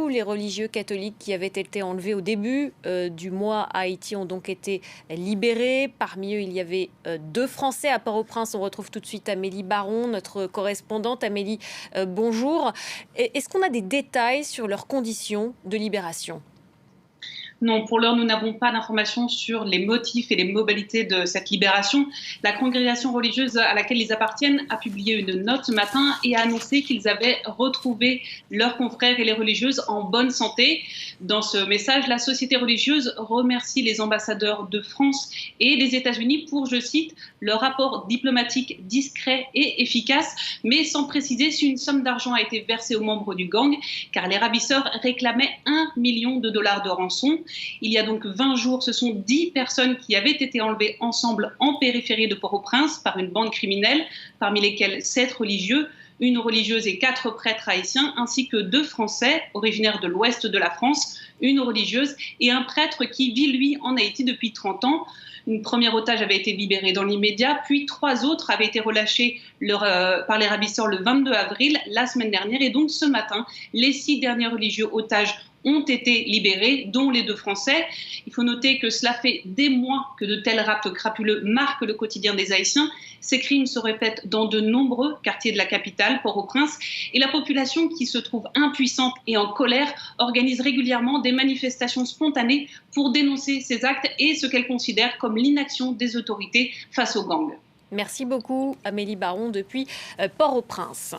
les religieux catholiques qui avaient été enlevés au début du mois à Haïti ont donc été libérés. Parmi eux, il y avait 2 Français. À Port-au-Prince, on retrouve tout de suite Amélie Baron, notre correspondante. Amélie, bonjour. Est-ce qu'on a des détails sur leurs conditions de libération ? Non, pour l'heure, nous n'avons pas d'informations sur les motifs et les modalités de cette libération. La congrégation religieuse à laquelle ils appartiennent a publié une note ce matin et a annoncé qu'ils avaient retrouvé leurs confrères et les religieuses en bonne santé. Dans ce message, la société religieuse remercie les ambassadeurs de France et des États-Unis pour, je cite, leur rapport diplomatique discret et efficace, mais sans préciser si une somme d'argent a été versée aux membres du gang, car les ravisseurs réclamaient $1 million de rançon. Il y a donc 20 jours, ce sont 10 personnes qui avaient été enlevées ensemble en périphérie de Port-au-Prince par une bande criminelle, parmi lesquels 7 religieux, une religieuse et 4 prêtres haïtiens, ainsi que 2 Français originaires de l'ouest de la France, une religieuse et un prêtre qui vit, lui, en Haïti depuis 30 ans. Une première otage avait été libérée dans l'immédiat, puis 3 autres avaient été relâchés par les ravisseurs le 22 avril, la semaine dernière. Et donc ce matin, les 6 derniers religieux otages ont été libérés, dont les 2 Français. Il faut noter que cela fait des mois que de tels rapts crapuleux marquent le quotidien des Haïtiens. Ces crimes se répètent dans de nombreux quartiers de la capitale, Port-au-Prince, et la population, qui se trouve impuissante et en colère, organise régulièrement des manifestations spontanées pour dénoncer ces actes et ce qu'elle considère comme l'inaction des autorités face aux gangs. Merci beaucoup, Amélie Baron, depuis Port-au-Prince.